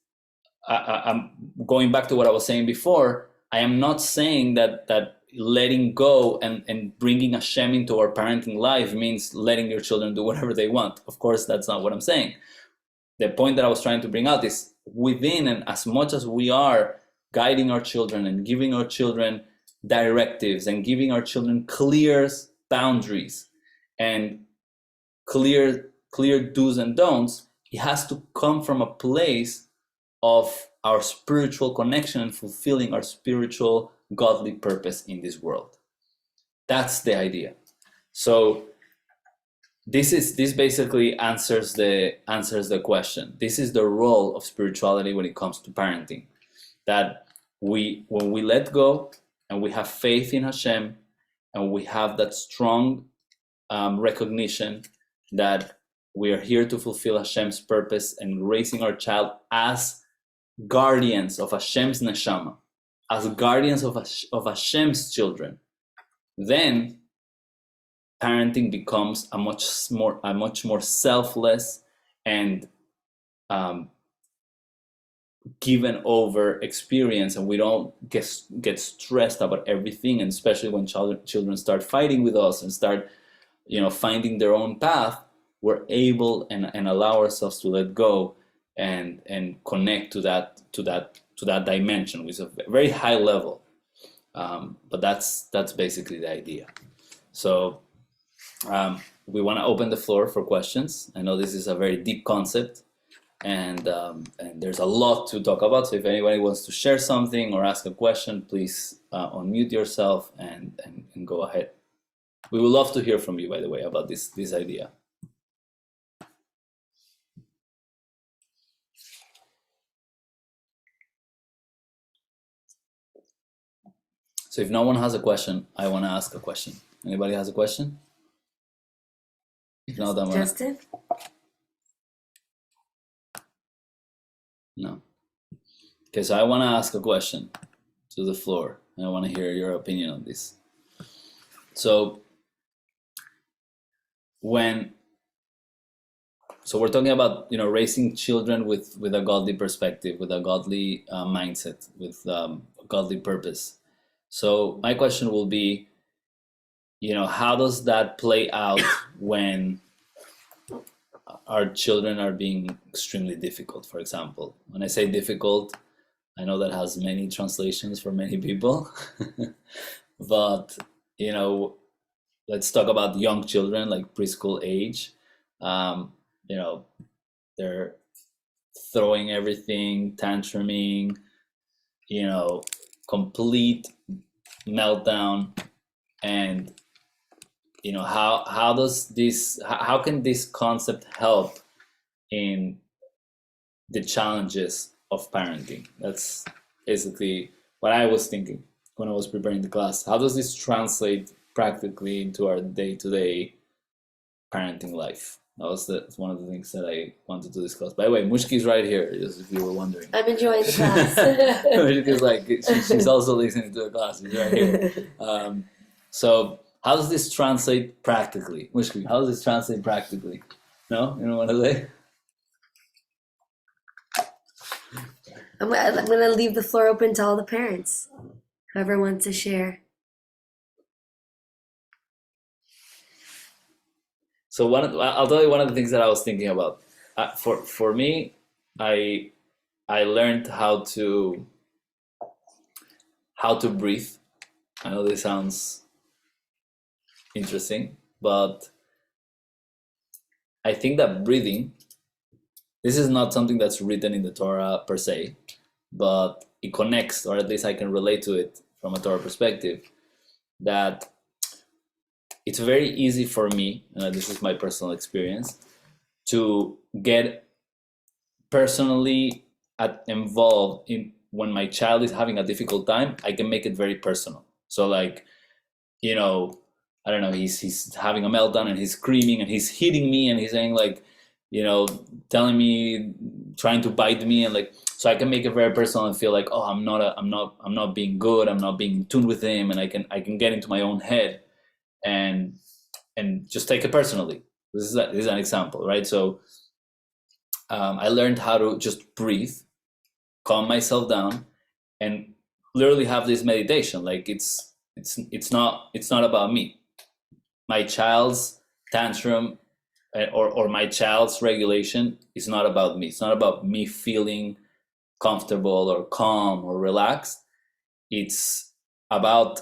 I'm going back to what I was saying before. I am not saying that letting go and bringing Hashem into our parenting life means letting your children do whatever they want. Of course, that's not what I'm saying. The point that I was trying to bring out is within, and as much as we are guiding our children and giving our children directives and giving our children clear boundaries and clear clear do's and don'ts, it has to come from a place of our spiritual connection and fulfilling our spiritual godly purpose in this world. That's the idea. So this basically answers the question. This is the role of spirituality when it comes to parenting. That when we let go and we have faith in Hashem and we have that strong recognition that we are here to fulfill Hashem's purpose and raising our child as guardians of Hashem's neshama, as guardians of Hashem's children, then parenting becomes a much more selfless and given over experience, and we don't get stressed about everything. And especially when children start fighting with us and start, finding their own path, we're able and allow ourselves to let go and connect to that dimension, which is a very high level. But that's basically the idea. So we want to open the floor for questions. I know this is a very deep concept, and there's a lot to talk about. So if anybody wants to share something or ask a question, please unmute yourself and go ahead. We would love to hear from you, by the way, about this idea. So if no one has a question, I want to ask a question. Anybody has a question? If not, I'm Justin? No. Okay, so I want to ask a question to the floor, and I want to hear your opinion on this. So we're talking about raising children with a godly perspective, with a godly mindset, with a godly purpose. So my question will be, how does that play out when our children are being extremely difficult, for example? When I say difficult, I know that has many translations for many people, but let's talk about young children, like preschool age. They're throwing everything, tantruming, complete meltdown. And how can this concept help in the challenges of parenting? That's basically what I was thinking when I was preparing the class. How does this translate practically into our day-to-day parenting life? That's one of the things that I wanted to discuss. By the way, Mushki's right here, just if you were wondering. I'm enjoying the class. Mushki's she's also listening to the class. She's right here. So how does this translate practically? Mushki, how does this translate practically? No? You don't want to say? I'm going to leave the floor open to all the parents. Whoever wants to share. So I'll tell you one of the things that I was thinking about. For me, I learned how to breathe. I know this sounds interesting, but I think that breathing, this is not something that's written in the Torah per se, but it connects, or at least I can relate to it from a Torah perspective, that it's very easy for me, this is my personal experience, to get personally involved in when my child is having a difficult time. I can make it very personal. So like, I don't know, he's having a meltdown and he's screaming and he's hitting me and he's saying like, telling me, trying to bite me, and like, so I can make it very personal and feel like, oh, I'm not being good, I'm not being in tune with him, and I can get into my own head and just take it personally. This is an example, right? So I learned how to just breathe, calm myself down, and literally have this meditation. Like it's not about me. My child's tantrum or my child's regulation is not about me. It's not about me feeling comfortable or calm or relaxed. It's about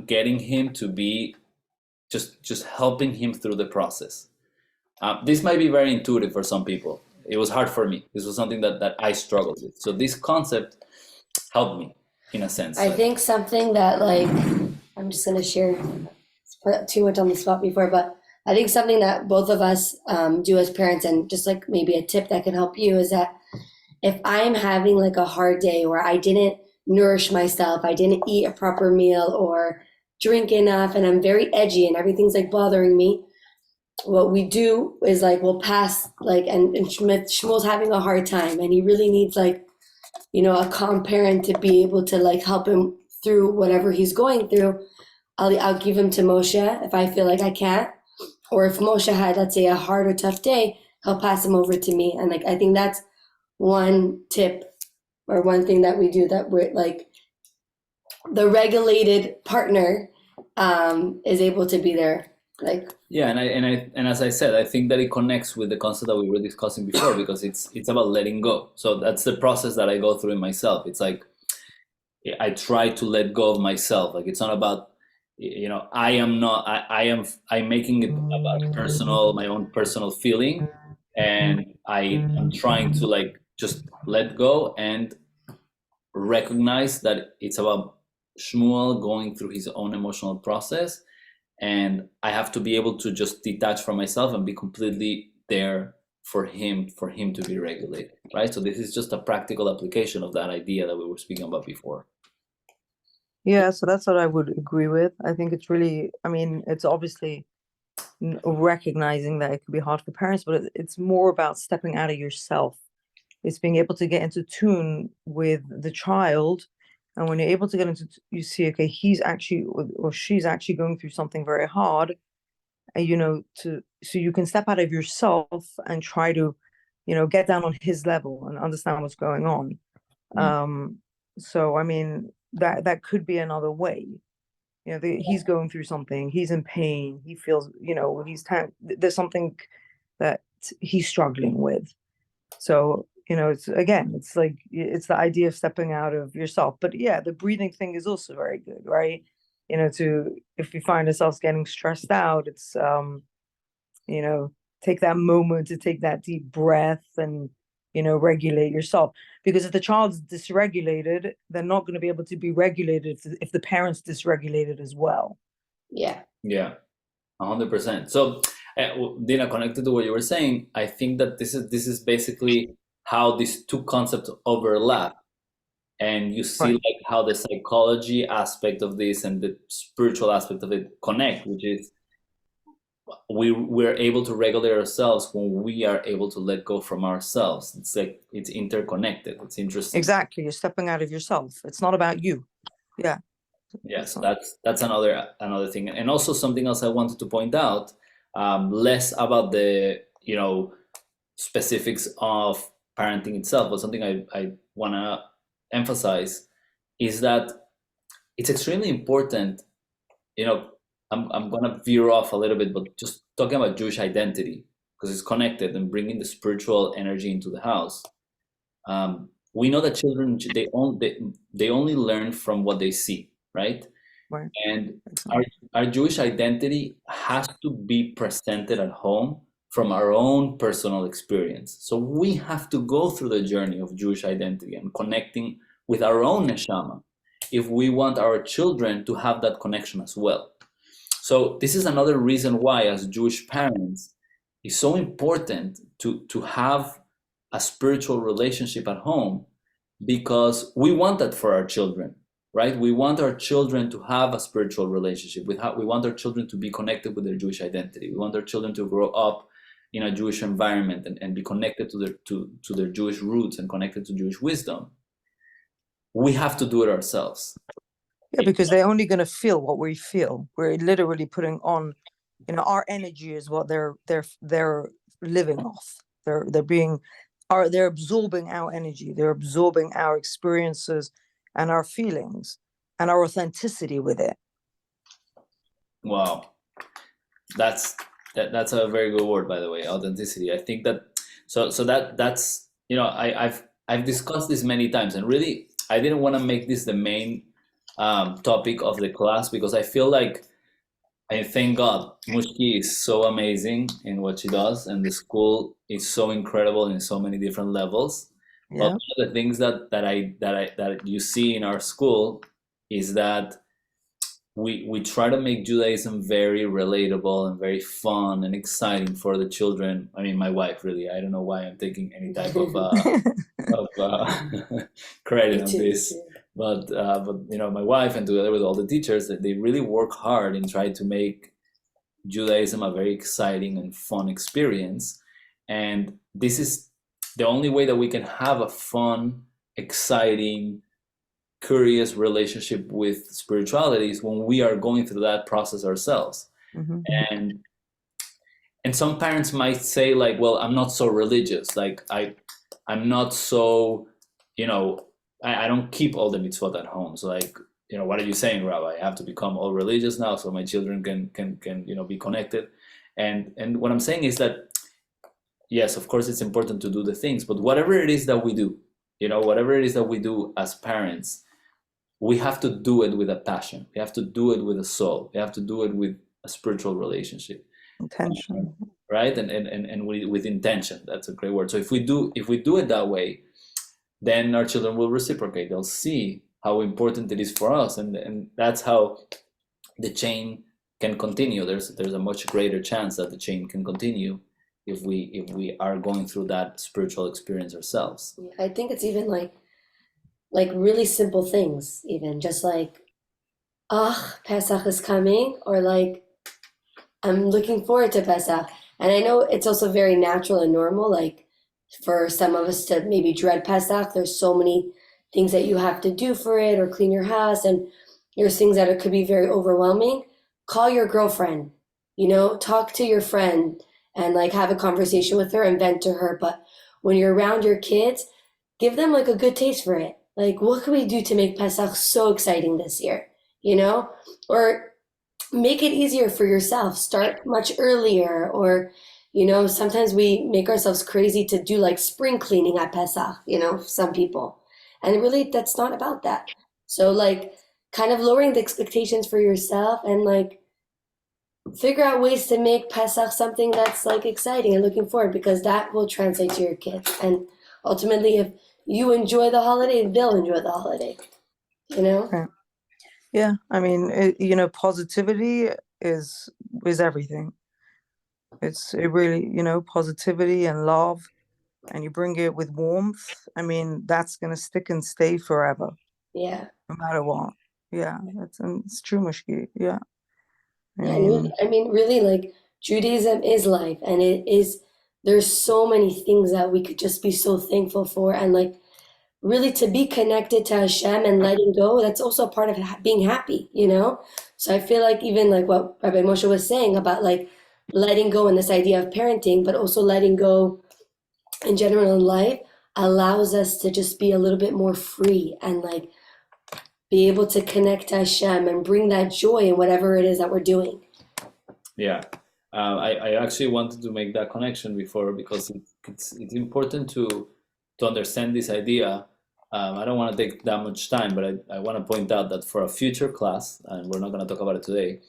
getting him to be just helping him through the process. This might be very intuitive for some people. It was hard for me. This was something that I struggled with. So this concept helped me in a sense. I think something that, like, I'm just going to share, put too much on the spot before, but I think something that both of us do as parents, and just like maybe a tip that can help you, is that if I'm having like a hard day where I didn't nourish myself, I didn't eat a proper meal or drink enough, and I'm very edgy and everything's like bothering me, what we do is like we'll pass, like, and Shmuel's having a hard time and he really needs, like, you know, a calm parent to be able to like help him through whatever he's going through. I'll give him to Moshe if I feel like I can't, or if Moshe had, let's say, a hard or tough day, he'll pass him over to me. And like I think that's one tip or one thing that we do, that we're like the regulated partner is able to be there. Like, yeah, and as I said, I think that it connects with the concept that we were discussing before, because it's about letting go. So that's the process that I go through in myself. It's like I try to let go of myself. Like, it's not about, you know, I'm making it about my own personal feeling, and I'm trying to like just let go and recognize that it's about Shmuel going through his own emotional process, and I have to be able to just detach from myself and be completely there for him to be regulated, right? So this is just a practical application of that idea that we were speaking about before. Yeah, so that's what I would agree with. I think it's really, I mean, it's obviously recognizing that it could be hard for parents, but it's more about stepping out of yourself. It's being able to get into tune with the child. And when you're able to get into, you see, okay, he's actually, or she's actually going through something very hard, and, you know, so you can step out of yourself and try to, you know, get down on his level and understand what's going on. So, I mean, that could be another way. You know, he's going through something, he's in pain, he feels, you know, there's something that he's struggling with. So, you know, it's like, it's the idea of stepping out of yourself. But yeah, the breathing thing is also very good, right? You know, if we find ourselves getting stressed out, it's, you know, take that moment to take that deep breath and, you know, regulate yourself. Because if the child's dysregulated, they're not going to be able to be regulated if the parent's dysregulated as well. yeah. 100%. So, Dina, connected to what you were saying, I think that this is basically how these two concepts overlap, and you see, Right. like, how the psychology aspect of this and the spiritual aspect of it connect, which is we're able to regulate ourselves when we are able to let go from ourselves. It's like it's interconnected. It's interesting. Exactly, you're stepping out of yourself. It's not about you. Yeah. Yes, that's another thing, and also something else I wanted to point out, less about the, you know, specifics of parenting itself, but something I want to emphasize is that it's extremely important. You know, I'm gonna veer off a little bit, but just talking about Jewish identity, because it's connected and bringing the spiritual energy into the house. We know that children, they only learn from what they see, right? Right. And our Jewish identity has to be presented at home from our own personal experience. So we have to go through the journey of Jewish identity and connecting with our own neshama if we want our children to have that connection as well. So this is another reason why, as Jewish parents, it's so important to have a spiritual relationship at home, because we want that for our children, right? We want our children to have a spiritual relationship. We want our children to be connected with their Jewish identity. We want our children to grow up in a Jewish environment and be connected to their Jewish roots and connected to Jewish wisdom. We have to do it ourselves. Yeah, because they're only going to feel what we feel. We're literally putting on, you know, our energy is what they're living off. They're absorbing our energy. They're absorbing our experiences and our feelings and our authenticity with it. Wow, that's a very good word, by the way, authenticity. I think that that's, you know, I've discussed this many times, and really I didn't want to make this the main topic of the class, because I feel like I thank God. Mushki is so amazing in what she does, and the school is so incredible in so many different levels. But Yeah. one of the things that you see in our school is that we try to make Judaism very relatable and very fun and exciting for the children. I mean, my wife really. I don't know why I'm taking any type of credit Me on too, me this, too. but you know, my wife and together with all the teachers, they really work hard in trying to make Judaism a very exciting and fun experience. And this is the only way that we can have a fun, exciting, curious relationship with spirituality is when we are going through that process ourselves. Mhm. And some parents might say like, well, I'm not so religious. Like I'm not so, you know, I don't keep all the mitzvot at home. So like, you know, what are you saying, Rabbi? I have to become all religious now so my children can you know, be connected. And what I'm saying is that yes, of course it's important to do the things, but whatever it is that we do, you know, whatever it is that we do as parents, we have to do it with a passion. We have to do it with a soul. We have to do it with a spiritual relationship, Intention. right? And with intention. That's a great word. So if we do it that way, then our children will reciprocate. They'll see how important it is for us, and that's how the chain can continue. There's a much greater chance that the chain can continue if we are going through that spiritual experience ourselves. I think it's even like really simple things, even just like, Pesach is coming, or like, I'm looking forward to Pesach. And I know it's also very natural and normal, like for some of us to maybe dread Pesach. There's so many things that you have to do for it, or clean your house, and there's things that it could be very overwhelming. Call your girlfriend, talk to your friend and like have a conversation with her and vent to her. But when you're around your kids, give them like a good taste for it. Like, what can we do to make Pesach so exciting this year? Or make it easier for yourself. Start much earlier, or sometimes we make ourselves crazy to do like spring cleaning at Pesach, some people. And really, that's not about that. So, like, kind of lowering the expectations for yourself and like figure out ways to make Pesach something that's like exciting and looking forward, because that will translate to your kids. And ultimately, if you enjoy the holiday, they'll enjoy the holiday, Right. Yeah, I mean, positivity is everything. It really, positivity and love, and you bring it with warmth. I mean, that's gonna stick and stay forever, Yeah. no matter what. Yeah, it's true, Mushki. Yeah, I Yeah, mean, really, like Judaism is life, and there's so many things that we could just be so thankful for, and like really to be connected to Hashem and letting go, that's also a part of being happy. So I feel like even like what Rabbi Moshe was saying about like letting go and this idea of parenting, but also letting go in general in life allows us to just be a little bit more free and like be able to connect to Hashem and bring that joy in whatever it is that we're doing. Yeah, I actually wanted to make that connection before, because it's important to understand this idea. I don't want to take that much time, but I want to point out that for a future class, and we're not going to talk about it today,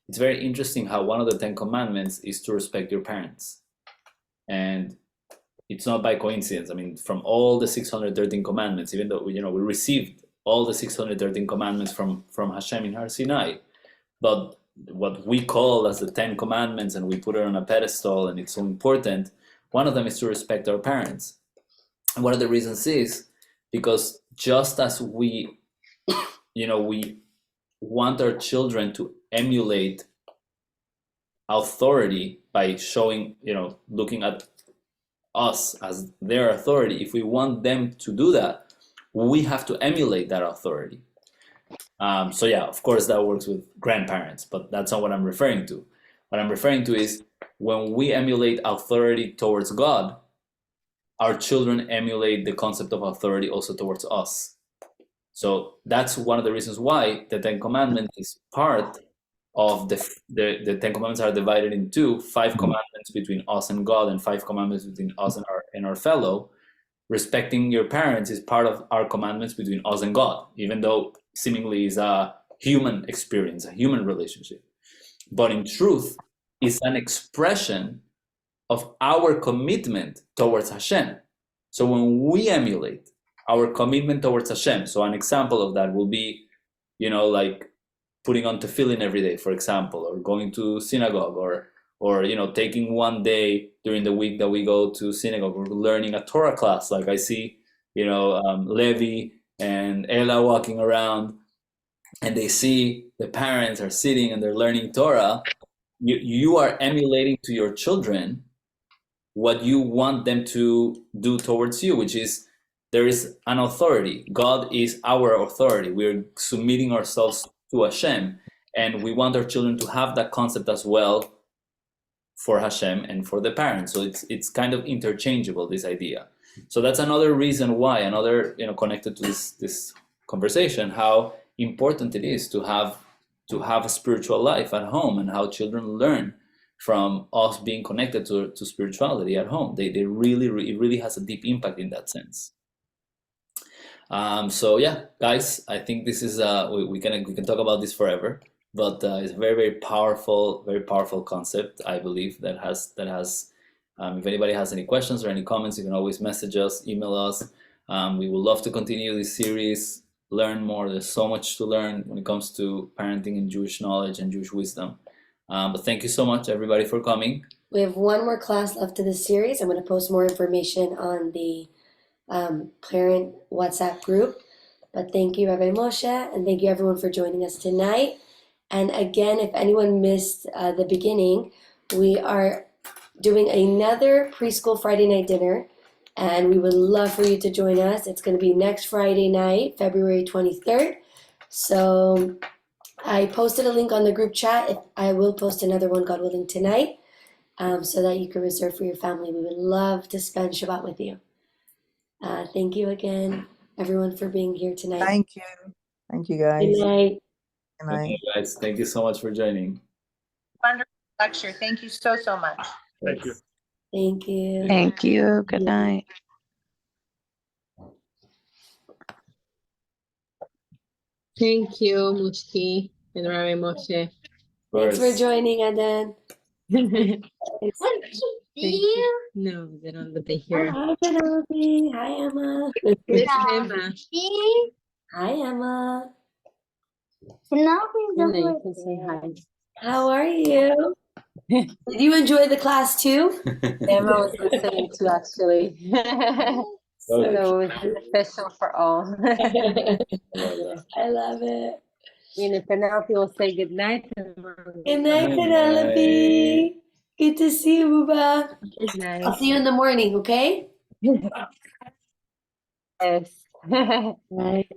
it's very interesting how one of the 10 commandments is to respect your parents. And it's not by coincidence. I mean, from all the 613 commandments, even though we received all the 613 commandments from Hashem in Har Sinai, but what we call as the 10 commandments, and we put it on a pedestal and it's so important, one of them is to respect our parents. And one of the reasons is because just as we want our children to emulate authority by showing, looking at us as their authority, if we want them to do that, we have to emulate that authority. So yeah, of course that works with grandparents, but that's not what I'm referring to. What I'm referring to is when we emulate authority towards God, our children emulate the concept of authority also towards us. So that's one of the reasons why the 10 Commandments is part of the 10 Commandments are divided into 5 commandments between us and God and 5 commandments between us and our fellow. Respecting your parents is part of our commandments between us and God, even though seemingly is a human experience, a human relationship. but in truth, is an expression of our commitment towards Hashem. So when we emulate our commitment towards Hashem, so an example of that will be, like putting on tefillin every day, for example, or going to synagogue, or taking one day during the week that we go to synagogue, or learning a Torah class. Like I see, Levi and Ella walking around, and they see the parents are sitting and they're learning Torah. You are emulating to your children what you want them to do towards you, which is there is an authority. God is our authority. We're submitting ourselves to Hashem, and we want our children to have that concept as well for Hashem and for the parents. So it's kind of interchangeable, this idea. So that's another reason why, connected to this conversation, how important it is to have a spiritual life at home, and how children learn from us being connected to spirituality at home. It really has a deep impact in that sense. So yeah, guys, I think this is we can talk about this forever, but it's a very powerful concept. I believe that has. If anybody has any questions or any comments, you can always message us, email us. We would love to continue this series, learn more. There's so much to learn when it comes to parenting and Jewish knowledge and Jewish wisdom. But thank you so much, everybody, for coming. We have one more class left of this series. I'm going to post more information on the parent WhatsApp group. But thank you, Rabbi Moshe, and thank you, everyone, for joining us tonight. And again, if anyone missed the beginning, we are doing another preschool Friday night dinner, and we would love for you to join us. It's going to be next Friday night, February 23rd. So I posted a link on the group chat. I will post another one, God willing, tonight, so that you can reserve for your family. We would love to spend Shabbat with you. Thank you again, everyone, for being here tonight. Thank you. Thank you, guys. Good night. Good night. Okay, guys, thank you so much for joining. Wonderful lecture. Thank you so much. Thank you. Thank you. Thank you. Good night. Thank you, Mushki and Rabbi Moshe. Thanks for joining, Adan. Thank you. No, they don't, but they hear. Hi, Penelope. Hi, Emma. Miss Emma. Hi, Emma. And then you can say hi. How are you? Did you enjoy the class too? Emma was listening to actually. So it was special for all. I love it. And Penelope will say good night. Good night, Penelope. Good to see you, Buba. Good night. I'll see you in the morning, okay? Yes. Bye.